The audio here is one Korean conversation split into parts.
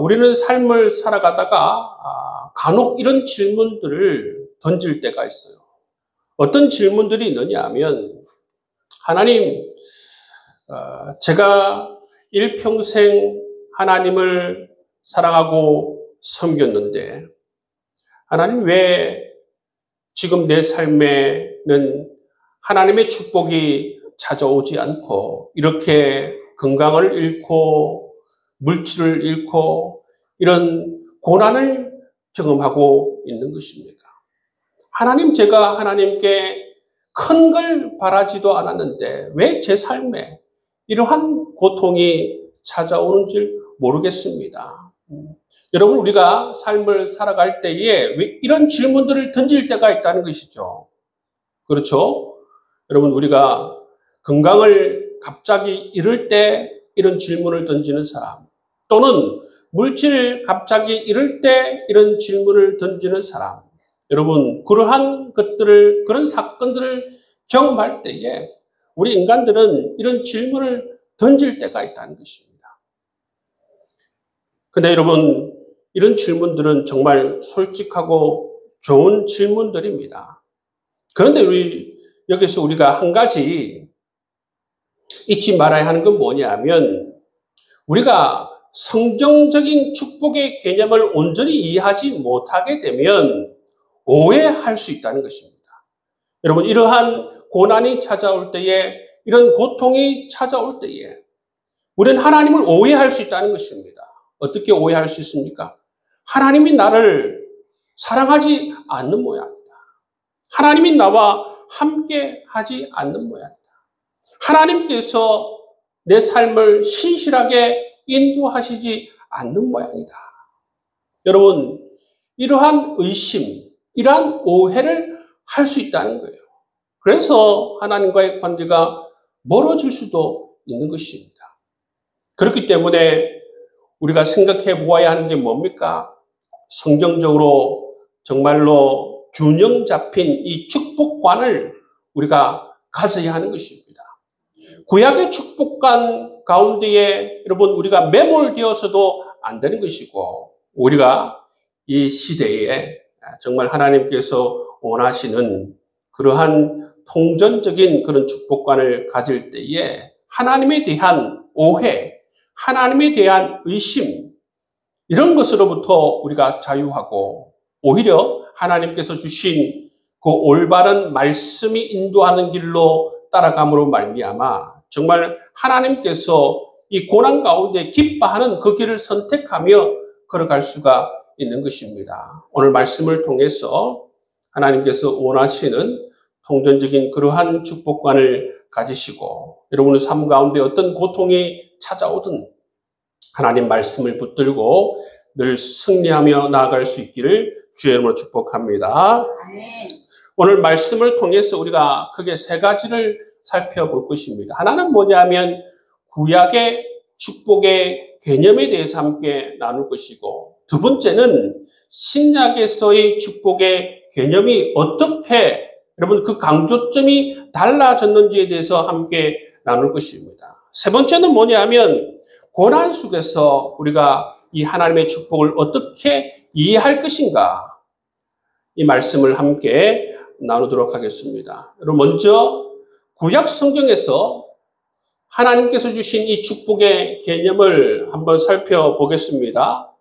우리는 삶을 살아가다가 간혹 이런 질문들을 던질 때가 있어요. 어떤 질문들이 있느냐 하면, 하나님, 제가 일평생 하나님을 사랑하고 섬겼는데 하나님 왜 지금 내 삶에는 하나님의 축복이 찾아오지 않고 이렇게 건강을 잃고 물질을 잃고 이런 고난을 경험하고 있는 것입니까? 하나님, 제가 하나님께 큰 걸 바라지도 않았는데 왜 제 삶에 이러한 고통이 찾아오는지 모르겠습니다. 여러분, 우리가 삶을 살아갈 때에 왜 이런 질문들을 던질 때가 있다는 것이죠. 그렇죠? 여러분, 우리가 건강을 갑자기 잃을 때 이런 질문을 던지는 사람, 또는 물질 갑자기 잃을 때 이런 질문을 던지는 사람, 여러분, 그러한 것들을, 그런 사건들을 경험할 때에 우리 인간들은 이런 질문을 던질 때가 있다는 것입니다. 근데 여러분, 이런 질문들은 정말 솔직하고 좋은 질문들입니다. 그런데 여기서 우리가 한 가지 잊지 말아야 하는 건 뭐냐면, 우리가 성경적인 축복의 개념을 온전히 이해하지 못하게 되면 오해할 수 있다는 것입니다. 여러분, 이러한 고난이 찾아올 때에, 이런 고통이 찾아올 때에 우리는 하나님을 오해할 수 있다는 것입니다. 어떻게 오해할 수 있습니까? 하나님이 나를 사랑하지 않는 모양이다. 하나님이 나와 함께 하지 않는 모양이다. 하나님께서 내 삶을 신실하게 인도하시지 않는 모양이다. 여러분, 이러한 의심, 이러한 오해를 할 수 있다는 거예요. 그래서 하나님과의 관계가 멀어질 수도 있는 것입니다. 그렇기 때문에 우리가 생각해 보아야 하는 게 뭡니까? 성경적으로 정말로 균형 잡힌 이 축복관을 우리가 가져야 하는 것입니다. 구약의 축복관 가운데에 여러분, 우리가 매몰되어서도 안 되는 것이고, 우리가 이 시대에 정말 하나님께서 원하시는 그러한 통전적인 그런 축복관을 가질 때에 하나님에 대한 오해, 하나님에 대한 의심, 이런 것으로부터 우리가 자유하고, 오히려 하나님께서 주신 그 올바른 말씀이 인도하는 길로 따라감으로 말미암아 정말 하나님께서 이 고난 가운데 기뻐하는 그 길을 선택하며 걸어갈 수가 있는 것입니다. 오늘 말씀을 통해서 하나님께서 원하시는 통전적인 그러한 축복관을 가지시고, 여러분의 삶 가운데 어떤 고통이 찾아오든 하나님 말씀을 붙들고 늘 승리하며 나아갈 수 있기를 주의 이름으로 축복합니다. 오늘 말씀을 통해서 우리가 크게 세 가지를 살펴볼 것입니다. 하나는 뭐냐면 구약의 축복의 개념에 대해서 함께 나눌 것이고, 두 번째는 신약에서의 축복의 개념이 어떻게 여러분 그 강조점이 달라졌는지에 대해서 함께 나눌 것입니다. 세 번째는 뭐냐면 고난 속에서 우리가 이 하나님의 축복을 어떻게 이해할 것인가, 이 말씀을 함께 나누도록 하겠습니다. 여러분, 먼저 구약 성경에서 하나님께서 주신 이 축복의 개념을 한번 살펴보겠습니다.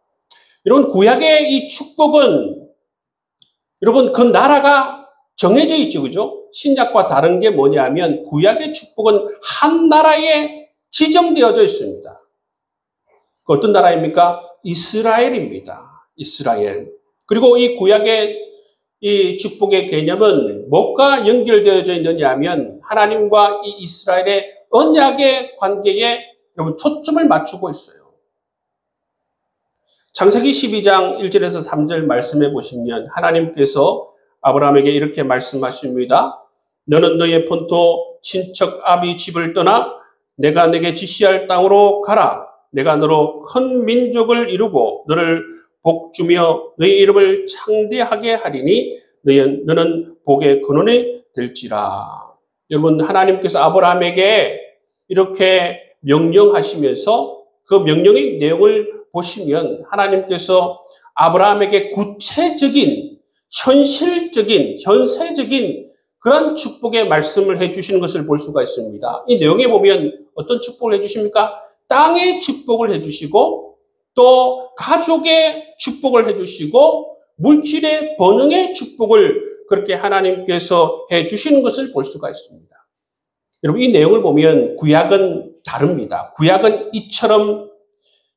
여러분, 구약의 이 축복은 여러분 그 나라가 정해져 있죠, 그죠? 신약과 다른 게 뭐냐면 구약의 축복은 한 나라에 지정되어져 있습니다. 그 어떤 나라입니까? 이스라엘입니다. 이스라엘. 그리고 이 구약의 이 축복의 개념은 뭐가 연결되어져 있느냐 하면 하나님과 이 이스라엘의 언약의 관계에 여러분 초점을 맞추고 있어요. 창세기 12장 1절에서 3절 말씀해 보시면 하나님께서 아브라함에게 이렇게 말씀하십니다. 너는 너의 본토 친척 아비 집을 떠나 내가 내게 지시할 땅으로 가라. 내가 너로 큰 민족을 이루고 너를 복주며 너의 이름을 창대하게 하리니 너는 복의 근원이 될지라. 여러분, 하나님께서 아브라함에게 이렇게 명령하시면서 그 명령의 내용을 보시면 하나님께서 아브라함에게 구체적인, 현실적인, 현세적인 그런 축복의 말씀을 해주시는 것을 볼 수가 있습니다. 이 내용에 보면 어떤 축복을 해주십니까? 땅의 축복을 해주시고 또 가족의 축복을 해주시고 물질의 번영의 축복을 그렇게 하나님께서 해주시는 것을 볼 수가 있습니다. 여러분 이 내용을 보면 구약은 다릅니다. 구약은 이처럼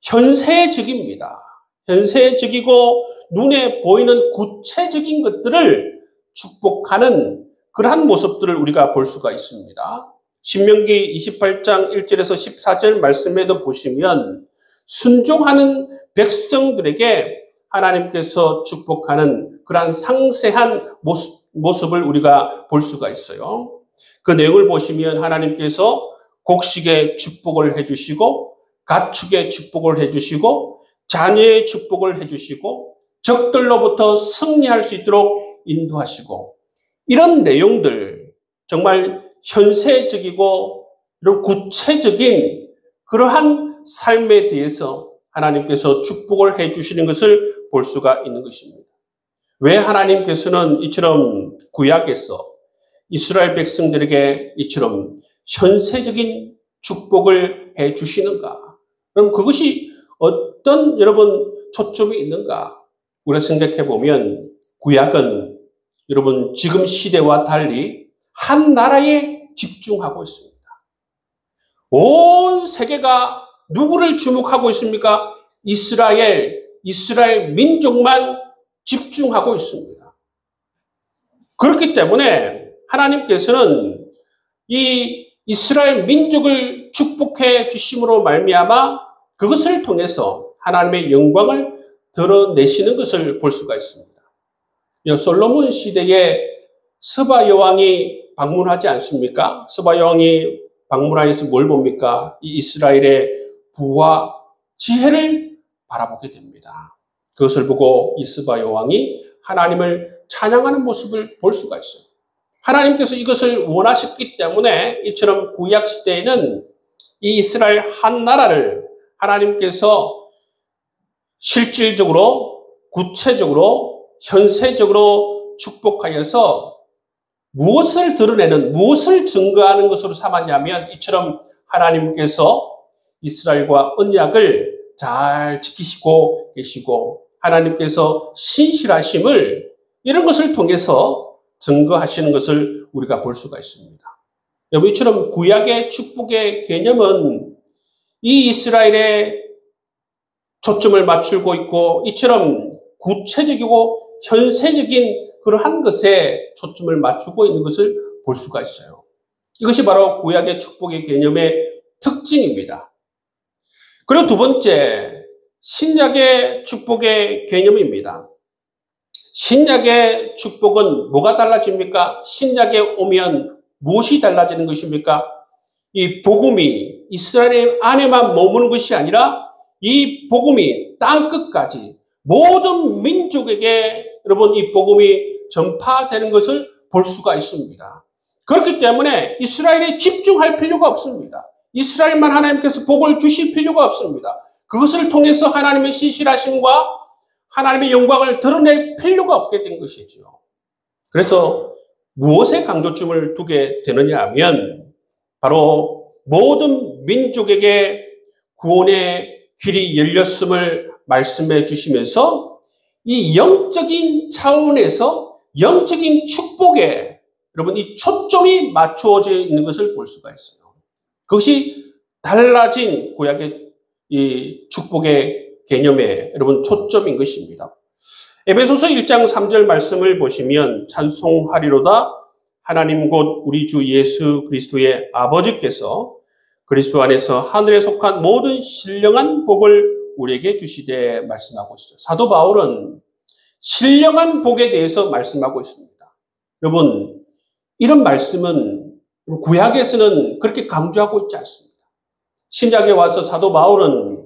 현세적입니다. 현세적이고 눈에 보이는 구체적인 것들을 축복하는 그러한 모습들을 우리가 볼 수가 있습니다. 신명기 28장 1절에서 14절 말씀에도 보시면 순종하는 백성들에게 하나님께서 축복하는 그러한 상세한 모습을 우리가 볼 수가 있어요. 그 내용을 보시면 하나님께서 곡식의 축복을 해주시고 가축의 축복을 해주시고 자녀의 축복을 해주시고 적들로부터 승리할 수 있도록 인도하시고 이런 내용들 정말 현세적이고 구체적인 그러한 삶에 대해서 하나님께서 축복을 해주시는 것을 볼 수가 있는 것입니다. 왜 하나님께서는 이처럼 구약에서 이스라엘 백성들에게 이처럼 현세적인 축복을 해주시는가? 그럼 그것이 어떤 여러분 초점이 있는가? 우리가 생각해 보면 구약은 여러분 지금 시대와 달리 한 나라에 집중하고 있습니다. 온 세계가 누구를 주목하고 있습니까? 이스라엘 민족만 집중하고 있습니다. 그렇기 때문에 하나님께서는 이 이스라엘 민족을 축복해 주심으로 말미암아 그것을 통해서 하나님의 영광을 드러내시는 것을 볼 수가 있습니다. 솔로몬 시대에 스바 여왕이 방문하지 않습니까? 스바 여왕이 방문하여서 뭘 봅니까? 이 이스라엘의 부와 지혜를 바라보게 됩니다. 그것을 보고 이 스바 여왕이 하나님을 찬양하는 모습을 볼 수가 있어요. 하나님께서 이것을 원하셨기 때문에 이처럼 구약 시대에는 이 이스라엘 한 나라를 하나님께서 실질적으로 구체적으로 현세적으로 축복하여서 무엇을 드러내는 무엇을 증거하는 것으로 삼았냐면 이처럼 하나님께서 이스라엘과 언약을 잘 지키시고 계시고 하나님께서 신실하심을 이런 것을 통해서 증거하시는 것을 우리가 볼 수가 있습니다. 여러분 이처럼 구약의 축복의 개념은 이 이스라엘에 초점을 맞추고 있고 이처럼 구체적이고 현세적인 그러한 것에 초점을 맞추고 있는 것을 볼 수가 있어요. 이것이 바로 구약의 축복의 개념의 특징입니다. 그리고 두 번째, 신약의 축복의 개념입니다. 신약의 축복은 뭐가 달라집니까? 신약에 오면 무엇이 달라지는 것입니까? 이 복음이 이스라엘 안에만 머무는 것이 아니라 이 복음이 땅끝까지 모든 민족에게 여러분 이 복음이 전파되는 것을 볼 수가 있습니다. 그렇기 때문에 이스라엘에 집중할 필요가 없습니다. 이스라엘만 하나님께서 복을 주실 필요가 없습니다. 그것을 통해서 하나님의 신실하심과 하나님의 영광을 드러낼 필요가 없게 된 것이죠. 그래서 무엇에 강조점을 두게 되느냐 하면 바로 모든 민족에게 구원의 길이 열렸음을 말씀해 주시면서 이 영적인 차원에서 영적인 축복에 여러분 이 초점이 맞추어져 있는 것을 볼 수가 있어요. 그것이 달라진 구약의 이 축복의 개념에 여러분 초점인 것입니다. 에베소서 1장 3절 말씀을 보시면 찬송하리로다 하나님 곧 우리 주 예수 그리스도의 아버지께서 그리스도 안에서 하늘에 속한 모든 신령한 복을 우리에게 주시되 말씀하고 있어요. 사도 바울은 신령한 복에 대해서 말씀하고 있습니다. 여러분 이런 말씀은 구약에서는 그렇게 강조하고 있지 않습니다. 신약에 와서 사도 바울은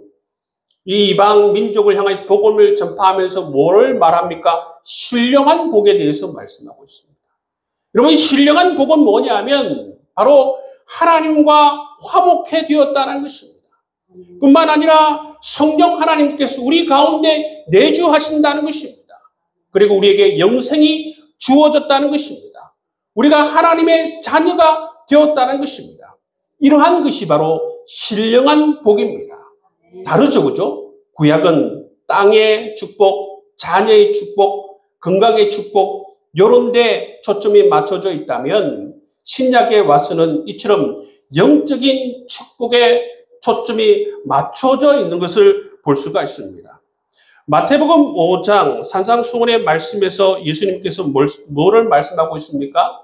이 이방 민족을 향해서 복음을 전파하면서 뭘 말합니까? 신령한 복에 대해서 말씀하고 있습니다. 여러분 신령한 복은 뭐냐면 바로 하나님과 화목해 되었다는 것입니다. 뿐만 아니라 성령 하나님께서 우리 가운데 내주하신다는 것입니다. 그리고 우리에게 영생이 주어졌다는 것입니다. 우리가 하나님의 자녀가 되었다는 것입니다. 이러한 것이 바로 신령한 복입니다. 다르죠, 그죠? 구약은 땅의 축복, 자녀의 축복, 건강의 축복, 이런 데 초점이 맞춰져 있다면 신약에 와서는 이처럼 영적인 축복에 초점이 맞춰져 있는 것을 볼 수가 있습니다. 마태복음 5장 산상수훈의 말씀에서 예수님께서 뭐를 말씀하고 있습니까?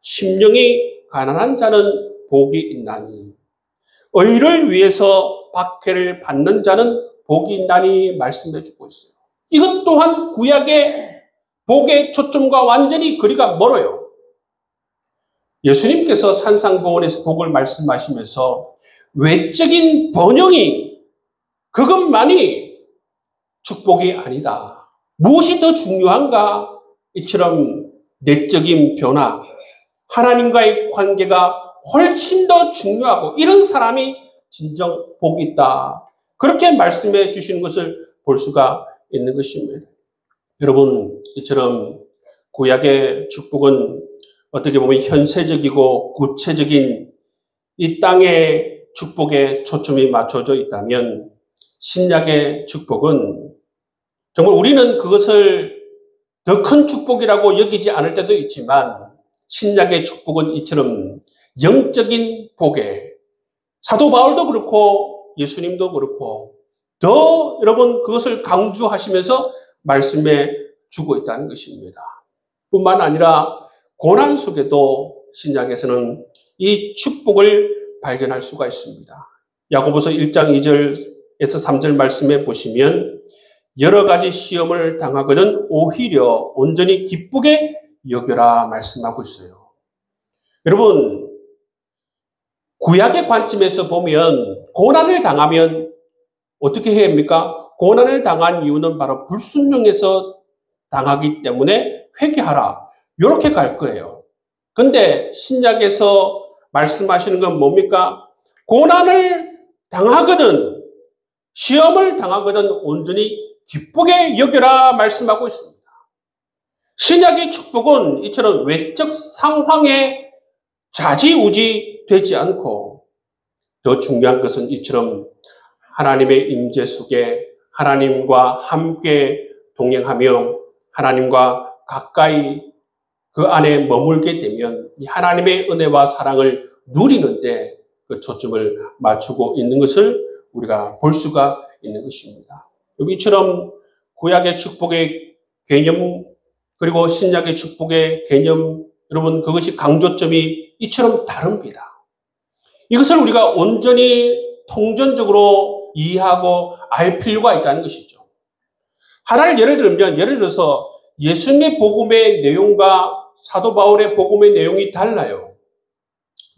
심령이 가난한 자는 복이 있나니, 의를 위해서 박해를 받는 자는 복이 있나니 말씀해 주고 있어요. 이것 또한 구약의 복의 초점과 완전히 거리가 멀어요. 예수님께서 산상보훈에서 복을 말씀하시면서 외적인 번영이, 그것만이 축복이 아니다. 무엇이 더 중요한가? 이처럼 내적인 변화, 하나님과의 관계가 훨씬 더 중요하고 이런 사람이 진정 복이 있다. 그렇게 말씀해 주시는 것을 볼 수가 있는 것입니다. 여러분, 이처럼 구약의 축복은 어떻게 보면 현세적이고 구체적인 이 땅의 축복에 초점이 맞춰져 있다면 신약의 축복은 정말 우리는 그것을 더 큰 축복이라고 여기지 않을 때도 있지만 신약의 축복은 이처럼 영적인 복에 사도 바울도 그렇고 예수님도 그렇고 더 여러분 그것을 강조하시면서 말씀해 주고 있다는 것입니다. 뿐만 아니라 고난 속에도 신약에서는 이 축복을 발견할 수가 있습니다. 야고보서 1장 2절에서 3절 말씀에 보시면 여러 가지 시험을 당하거든 오히려 온전히 기쁘게 여겨라 말씀하고 있어요. 여러분, 구약의 관점에서 보면 고난을 당하면 어떻게 해야 합니까? 고난을 당한 이유는 바로 불순종해서 당하기 때문에 회개하라. 이렇게 갈 거예요. 근데 신약에서 말씀하시는 건 뭡니까? 고난을 당하거든, 시험을 당하거든 온전히 기쁘게 여겨라 말씀하고 있습니다. 신약의 축복은 이처럼 외적 상황에 좌지우지 되지 않고 더 중요한 것은 이처럼 하나님의 임재 속에 하나님과 함께 동행하며 하나님과 가까이 그 안에 머물게 되면 이 하나님의 은혜와 사랑을 누리는데 그 초점을 맞추고 있는 것을 우리가 볼 수가 있는 것입니다. 여기처럼 구약의 축복의 개념 그리고 신약의 축복의 개념, 여러분 그것이 강조점이 이처럼 다릅니다. 이것을 우리가 온전히 통전적으로 이해하고 알 필요가 있다는 것이죠. 하나를 예를 들어서 예수님의 복음의 내용과 사도 바울의 복음의 내용이 달라요.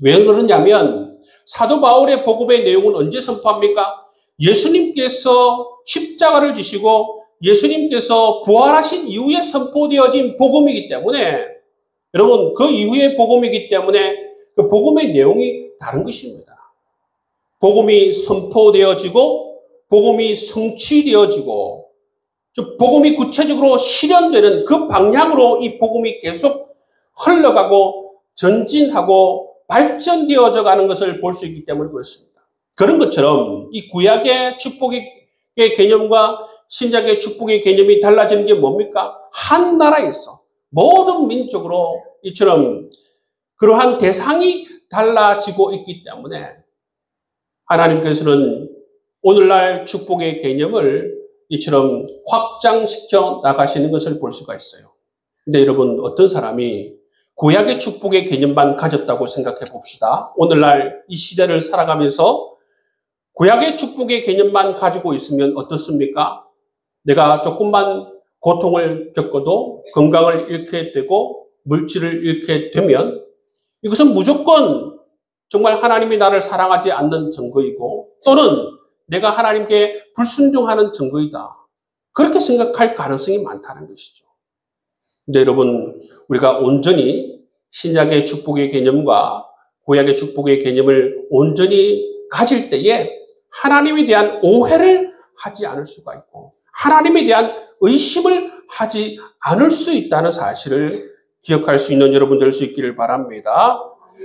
왜 그러냐면 사도 바울의 복음의 내용은 언제 선포합니까? 예수님께서 십자가를 지시고 예수님께서 부활하신 이후에 선포되어진 복음이기 때문에, 여러분 그 이후의 복음이기 때문에 그 복음의 내용이 다른 것입니다. 복음이 선포되어지고 복음이 성취되어지고 복음이 구체적으로 실현되는 그 방향으로 이 복음이 계속 흘러가고 전진하고 발전되어져 가는 것을 볼 수 있기 때문에 그렇습니다. 그런 것처럼 이 구약의 축복의 개념과 신약의 축복의 개념이 달라지는 게 뭡니까? 한 나라에서 모든 민족으로 이처럼 그러한 대상이 달라지고 있기 때문에 하나님께서는 오늘날 축복의 개념을 이처럼 확장시켜 나가시는 것을 볼 수가 있어요. 근데 여러분, 어떤 사람이 구약의 축복의 개념만 가졌다고 생각해 봅시다. 오늘날 이 시대를 살아가면서 구약의 축복의 개념만 가지고 있으면 어떻습니까? 내가 조금만 고통을 겪어도 건강을 잃게 되고 물질을 잃게 되면 이것은 무조건 정말 하나님이 나를 사랑하지 않는 증거이고 또는 내가 하나님께 불순종하는 증거이다. 그렇게 생각할 가능성이 많다는 것이죠. 근데 여러분, 우리가 온전히 신약의 축복의 개념과 구약의 축복의 개념을 온전히 가질 때에 하나님에 대한 오해를 하지 않을 수가 있고 하나님에 대한 의심을 하지 않을 수 있다는 사실을 기억할 수 있는 여러분 될 수 있기를 바랍니다.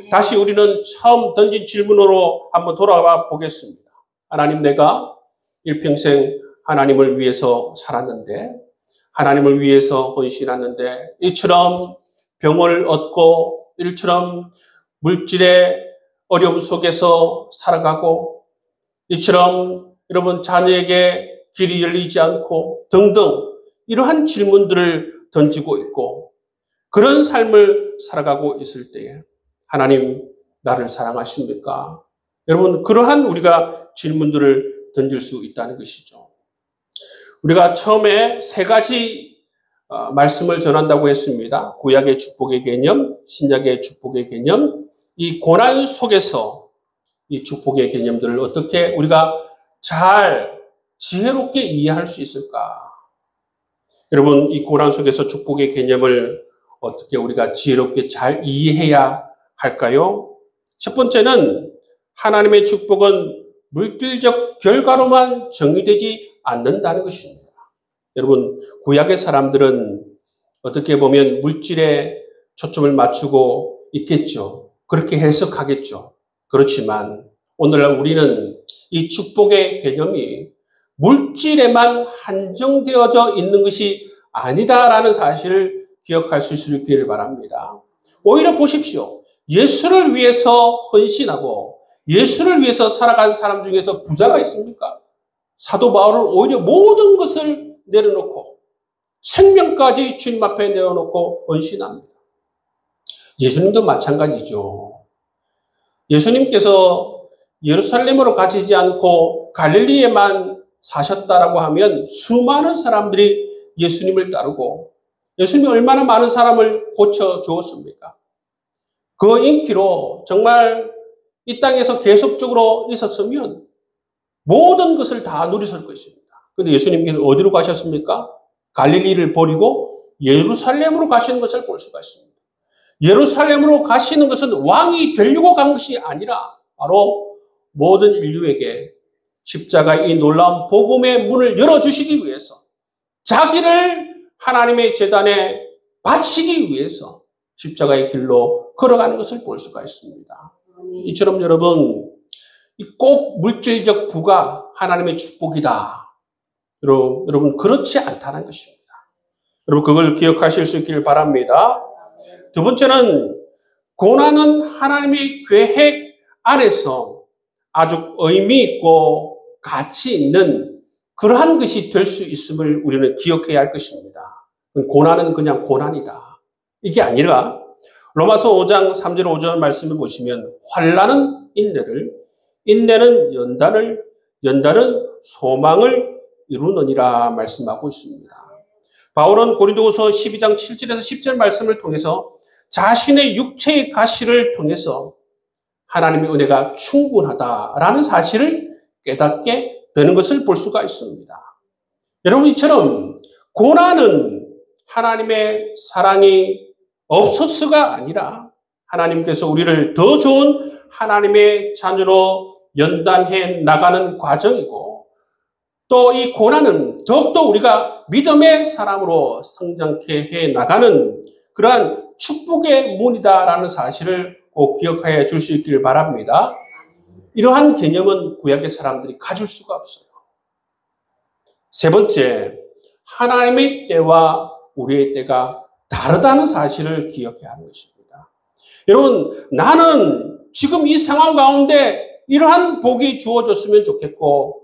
다시 우리는 처음 던진 질문으로 한번 돌아와 보겠습니다. 하나님, 내가 일평생 하나님을 위해서 살았는데, 하나님을 위해서 헌신했는데, 이처럼 병을 얻고, 이처럼 물질의 어려움 속에서 살아가고, 이처럼 여러분 자녀에게 길이 열리지 않고 등등 이러한 질문들을 던지고 있고 그런 삶을 살아가고 있을 때에 하나님, 나를 사랑하십니까? 여러분, 그러한 우리가 질문들을 던질 수 있다는 것이죠. 우리가 처음에 세 가지 말씀을 전한다고 했습니다. 구약의 축복의 개념, 신약의 축복의 개념, 이 고난 속에서 이 축복의 개념들을 어떻게 우리가 잘 지혜롭게 이해할 수 있을까? 여러분, 이 고난 속에서 축복의 개념을 어떻게 우리가 지혜롭게 잘 이해해야 할까요? 첫 번째는 하나님의 축복은 물질적 결과로만 정의되지 않는다는 것입니다. 여러분, 구약의 사람들은 어떻게 보면 물질에 초점을 맞추고 있겠죠. 그렇게 해석하겠죠. 그렇지만 오늘날 우리는 이 축복의 개념이 물질에만 한정되어져 있는 것이 아니다라는 사실을 기억할 수 있기를 바랍니다. 오히려 보십시오. 예수를 위해서 헌신하고 예수를 위해서 살아간 사람 중에서 부자가 있습니까? 사도 바울은 오히려 모든 것을 내려놓고 생명까지 주님 앞에 내어놓고 헌신합니다. 예수님도 마찬가지죠. 예수님께서 예루살렘으로 가시지 않고 갈릴리에만 사셨다라고 하면 수많은 사람들이 예수님을 따르고 예수님이 얼마나 많은 사람을 고쳐주었습니까? 그 인기로 정말 이 땅에서 계속적으로 있었으면 모든 것을 다 누리실 것입니다. 그런데 예수님께서 어디로 가셨습니까? 갈릴리를 버리고 예루살렘으로 가시는 것을 볼 수가 있습니다. 예루살렘으로 가시는 것은 왕이 되려고 간 것이 아니라 바로 모든 인류에게 십자가의 이 놀라운 복음의 문을 열어주시기 위해서 자기를 하나님의 제단에 바치기 위해서 십자가의 길로 걸어가는 것을 볼 수가 있습니다. 이처럼 여러분, 꼭 물질적 부가 하나님의 축복이다. 여러분, 그렇지 않다는 것입니다. 여러분, 그걸 기억하실 수 있기를 바랍니다. 두 번째는 고난은 하나님의 계획 안에서 아주 의미 있고 가치 있는 그러한 것이 될 수 있음을 우리는 기억해야 할 것입니다. 고난은 그냥 고난이다. 이게 아니라 로마서 5장 3절 5절 말씀을 보시면 환난은 인내를, 인내는 연단을, 연단은 소망을 이루느니라 말씀하고 있습니다. 바울은 고린도후서 12장 7절에서 10절 말씀을 통해서 자신의 육체의 가시를 통해서 하나님의 은혜가 충분하다라는 사실을 깨닫게 되는 것을 볼 수가 있습니다. 여러분, 이처럼 고난은 하나님의 사랑이 없어서가 아니라 하나님께서 우리를 더 좋은 하나님의 자녀로 연단해 나가는 과정이고 또 이 고난은 더욱더 우리가 믿음의 사람으로 성장케 해 나가는 그러한 축복의 문이다라는 사실을 꼭 기억하여 줄 수 있기를 바랍니다. 이러한 개념은 구약의 사람들이 가질 수가 없어요. 세 번째, 하나님의 때와 우리의 때가 다르다는 사실을 기억해야 하는 것입니다. 여러분, 나는 지금 이 상황 가운데 이러한 복이 주어졌으면 좋겠고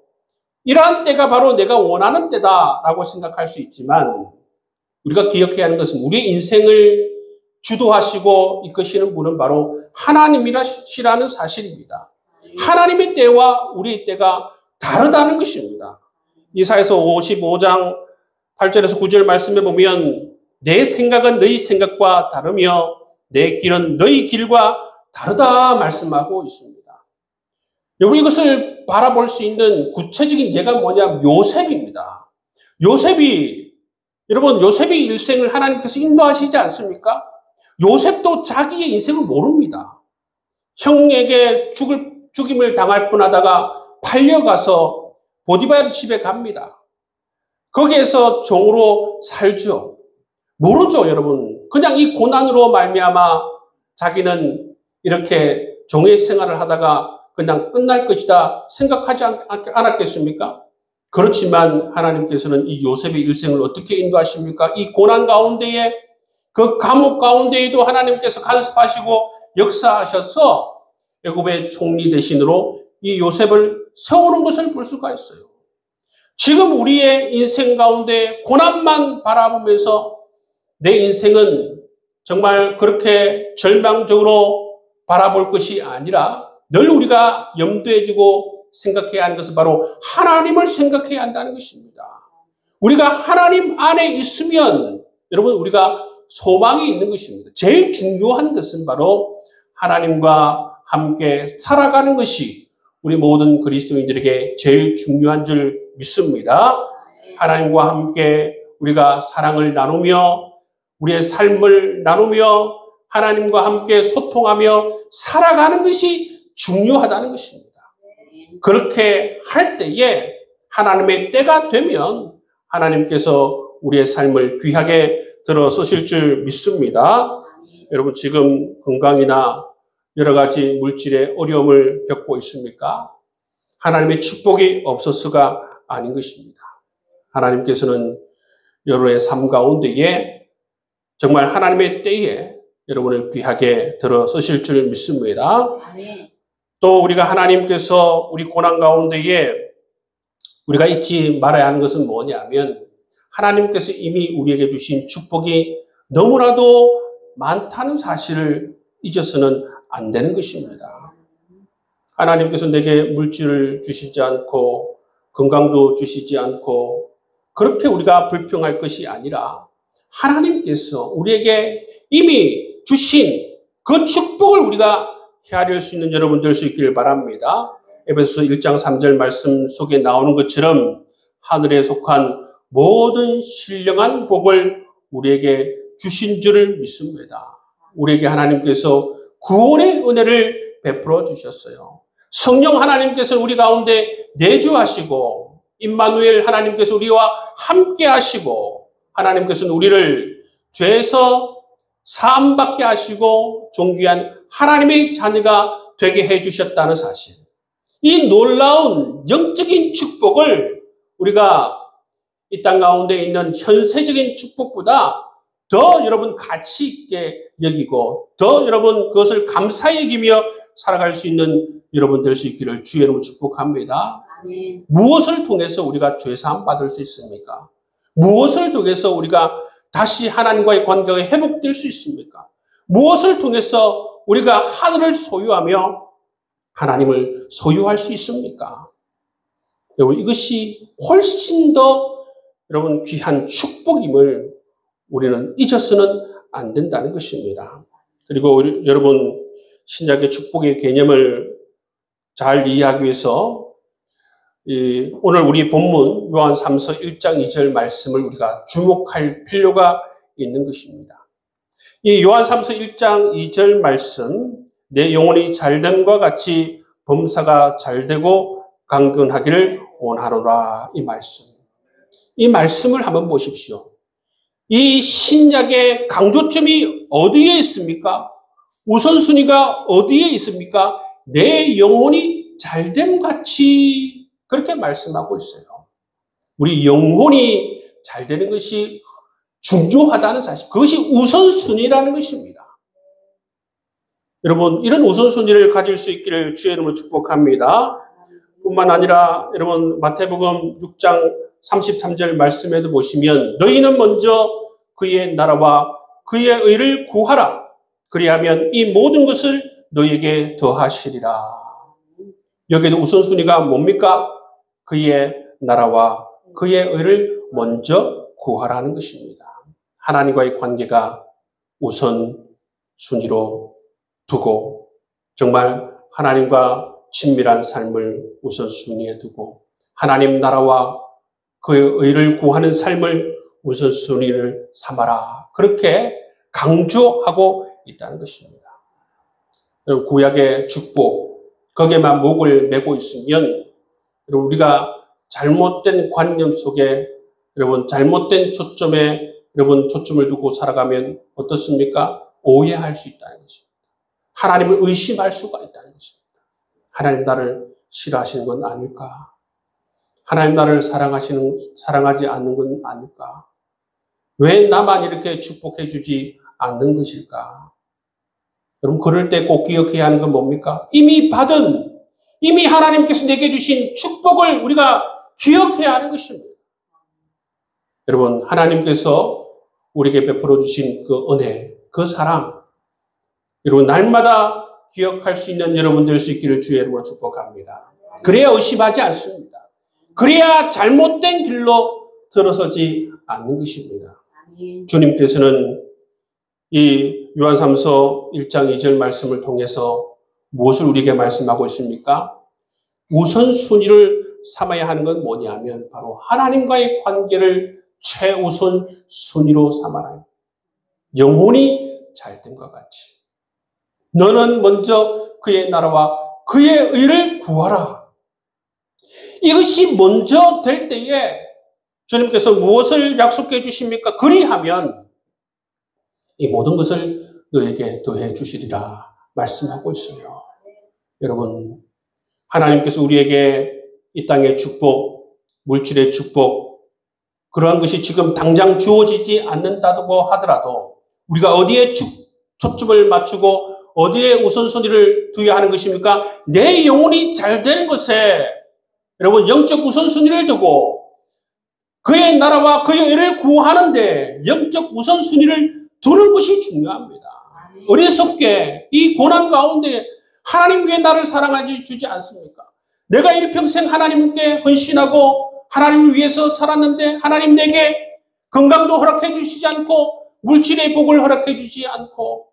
이러한 때가 바로 내가 원하는 때다라고 생각할 수 있지만 우리가 기억해야 하는 것은 우리의 인생을 주도하시고 이끄시는 분은 바로 하나님이시라는 사실입니다. 하나님의 때와 우리의 때가 다르다는 것입니다. 이사야서 55장 8절에서 9절 말씀에 보면 내 생각은 너희 생각과 다르며 내 길은 너희 길과 다르다 말씀하고 있습니다. 여러분, 이것을 바라볼 수 있는 구체적인 예가 뭐냐면 요셉입니다. 여러분, 요셉의 일생을 하나님께서 인도하시지 않습니까? 요셉도 자기의 인생을 모릅니다. 형에게 죽임을 당할 뻔하다가 팔려가서 보디발 집에 갑니다. 거기에서 종으로 살죠. 모르죠, 여러분. 그냥 이 고난으로 말미암아 자기는 이렇게 종의 생활을 하다가 그냥 끝날 것이다 생각하지 않았겠습니까? 그렇지만 하나님께서는 이 요셉의 일생을 어떻게 인도하십니까? 이 고난 가운데에, 그 감옥 가운데에도 하나님께서 간섭하시고 역사하셔서 애굽의 총리 대신으로 이 요셉을 세우는 것을 볼 수가 있어요. 지금 우리의 인생 가운데 고난만 바라보면서 내 인생은 정말 그렇게 절망적으로 바라볼 것이 아니라 늘 우리가 염두에 두고 생각해야 하는 것은 바로 하나님을 생각해야 한다는 것입니다. 우리가 하나님 안에 있으면 여러분 우리가 소망이 있는 것입니다. 제일 중요한 것은 바로 하나님과 함께 살아가는 것이 우리 모든 그리스도인들에게 제일 중요한 줄 믿습니다. 하나님과 함께 우리가 사랑을 나누며 우리의 삶을 나누며 하나님과 함께 소통하며 살아가는 것이 중요하다는 것입니다. 그렇게 할 때에 하나님의 때가 되면 하나님께서 우리의 삶을 귀하게 들어 쓰실 줄 믿습니다. 여러분 지금 건강이나 여러 가지 물질의 어려움을 겪고 있습니까? 하나님의 축복이 없어서가 아닌 것입니다. 하나님께서는 여러분의 삶 가운데에 정말 하나님의 때에 여러분을 귀하게 들어 쓰실 줄 믿습니다. 또 우리가 하나님께서 우리 고난 가운데에 우리가 잊지 말아야 하는 것은 뭐냐면 하나님께서 이미 우리에게 주신 축복이 너무나도 많다는 사실을 잊어서는 안 되는 것입니다. 하나님께서 내게 물질을 주시지 않고 건강도 주시지 않고 그렇게 우리가 불평할 것이 아니라 하나님께서 우리에게 이미 주신 그 축복을 우리가 헤아릴 수 있는 여러분 될 수 있기를 바랍니다. 에베소서 1장 3절 말씀 속에 나오는 것처럼 하늘에 속한 모든 신령한 복을 우리에게 주신 줄을 믿습니다. 우리에게 하나님께서 구원의 은혜를 베풀어 주셨어요. 성령 하나님께서 우리 가운데 내주하시고 임마누엘 하나님께서 우리와 함께 하시고 하나님께서는 우리를 죄에서 사함받게 하시고 존귀한 하나님의 자녀가 되게 해주셨다는 사실. 이 놀라운 영적인 축복을 우리가 이 땅 가운데 있는 현세적인 축복보다 더 여러분 가치 있게 여기고 더 여러분 그것을 감사히 여기며 살아갈 수 있는 여러분 될 수 있기를 주의 이름으로 축복합니다. 아멘. 무엇을 통해서 우리가 죄사함 받을 수 있습니까? 무엇을 통해서 우리가 다시 하나님과의 관계가 회복될 수 있습니까? 무엇을 통해서 우리가 하늘을 소유하며 하나님을 소유할 수 있습니까? 여러분 이것이 훨씬 더 여러분 귀한 축복임을 우리는 잊어서는 안 된다는 것입니다. 그리고 여러분 신약의 축복의 개념을 잘 이해하기 위해서 오늘 우리 본문 요한 3서 1장 2절 말씀을 우리가 주목할 필요가 있는 것입니다. 이 요한 3서 1장 2절 말씀 내 영혼이 잘됨과 같이 범사가 잘되고 강건하기를 원하노라 이 말씀. 이 말씀을 한번 보십시오. 이 신약의 강조점이 어디에 있습니까? 우선순위가 어디에 있습니까? 내 영혼이 잘됨 같이 그렇게 말씀하고 있어요. 우리 영혼이 잘 되는 것이 중요하다는 사실. 그것이 우선순위라는 것입니다. 여러분 이런 우선순위를 가질 수 있기를 주의 이름으로 축복합니다. 뿐만 아니라 여러분 마태복음 6장 33절 말씀에도 보시면 너희는 먼저 그의 나라와 그의 의를 구하라. 그리하면 이 모든 것을 너희에게 더하시리라. 여기에도 우선순위가 뭡니까? 그의 나라와 그의 의를 먼저 구하라는 것입니다. 하나님과의 관계가 우선순위로 두고 정말 하나님과 친밀한 삶을 우선순위에 두고 하나님 나라와 그의 의를 구하는 삶을 우선순위를 삼아라. 그렇게 강조하고 있다는 것입니다. 구약의 축복, 거기에만 목을 메고 있으면 우리가 잘못된 관념 속에 여러분 잘못된 초점에 여러분 초점을 두고 살아가면 어떻습니까? 오해할 수 있다는 것입니다. 하나님을 의심할 수가 있다는 것입니다. 하나님 나를 싫어하시는 건 아닐까? 하나님 나를 사랑하지 않는 건 아닐까? 왜 나만 이렇게 축복해 주지 않는 것일까? 여러분 그럴 때 꼭 기억해야 하는 건 뭡니까? 이미 하나님께서 내게 주신 축복을 우리가 기억해야 하는 것입니다. 여러분 하나님께서 우리에게 베풀어 주신 그 은혜, 그 사랑, 여러분 날마다 기억할 수 있는 여러분 될 수 있기를 주의 이름으로 축복합니다. 그래야 의심하지 않습니다. 그래야 잘못된 길로 들어서지 않는 것입니다. 주님께서는 이 요한삼서 1장 2절 말씀을 통해서 무엇을 우리에게 말씀하고 있습니까? 우선순위를 삼아야 하는 건 뭐냐면 바로 하나님과의 관계를 최우선 순위로 삼아라. 영혼이 잘됨과 같이 너는 먼저 그의 나라와 그의 의를 구하라. 이것이 먼저 될 때에 주님께서 무엇을 약속해 주십니까? 그리하면 이 모든 것을 너에게 더해 주시리라 말씀하고 있어요. 여러분 하나님께서 우리에게 이 땅의 축복, 물질의 축복 그러한 것이 지금 당장 주어지지 않는다고 하더라도 우리가 어디에 초점을 맞추고 어디에 우선순위를 두어야 하는 것입니까? 내 영혼이 잘 되는 것에 여러분 영적 우선순위를 두고 그의 나라와 그의 의를 구하는데 영적 우선순위를 두는 것이 중요합니다. 어리석게 이 고난 가운데 하나님 왜 나를 사랑하지 주지 않습니까? 내가 일평생 하나님께 헌신하고 하나님을 위해서 살았는데 하나님 내게 건강도 허락해 주시지 않고 물질의 복을 허락해 주지 않고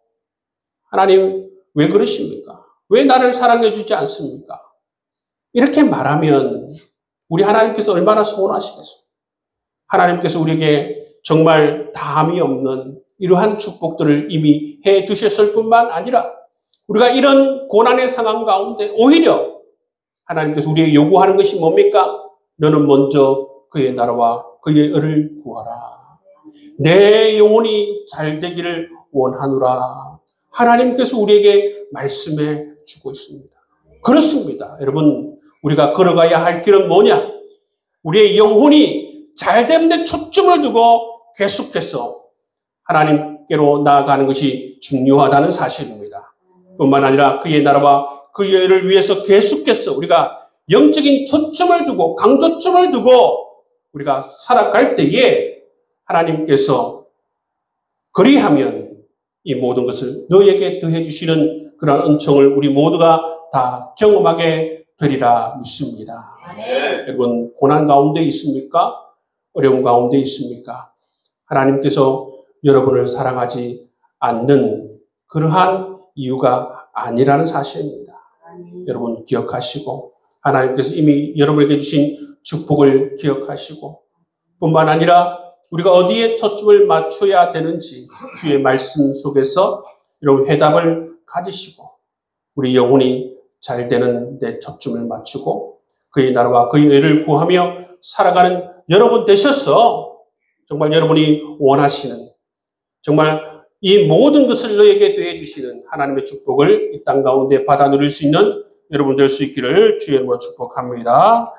하나님 왜 그러십니까? 왜 나를 사랑해 주지 않습니까? 이렇게 말하면 우리 하나님께서 얼마나 서운하시겠습니까? 하나님께서 우리에게 정말 다함이 없는 이러한 축복들을 이미 해 주셨을 뿐만 아니라 우리가 이런 고난의 상황 가운데 오히려 하나님께서 우리에게 요구하는 것이 뭡니까? 너는 먼저 그의 나라와 그의 의를 구하라. 내 영혼이 잘 되기를 원하노라. 하나님께서 우리에게 말씀해 주고 있습니다. 그렇습니다. 여러분 우리가 걸어가야 할 길은 뭐냐? 우리의 영혼이 잘된 데 초점을 두고 계속해서 하나님께로 나아가는 것이 중요하다는 사실입니다. 뿐만 아니라 그의 나라와 그의 의를 위해서 계속해서 우리가 영적인 초점을 두고 강조점을 두고 우리가 살아갈 때에 하나님께서 그리하면 이 모든 것을 너에게 더해 주시는 그런 은총을 우리 모두가 다 경험하게 되리라 믿습니다. 여러분 고난 가운데 있습니까? 어려움 가운데 있습니까? 하나님께서 여러분을 사랑하지 않는 그러한 이유가 아니라는 사실입니다. 여러분 기억하시고 하나님께서 이미 여러분에게 주신 축복을 기억하시고 뿐만 아니라 우리가 어디에 초점을 맞춰야 되는지 주의 말씀 속에서 여러분 해답을 가지시고 우리 영혼이 잘 되는 데 초점을 맞추고 그의 나라와 그의 의를 구하며 살아가는 여러분 되셔서 정말 여러분이 원하시는 정말 이 모든 것을 너에게 더해 주시는 하나님의 축복을 이 땅 가운데 받아 누릴 수 있는 여러분 될 수 있기를 주의 이름으로 축복합니다.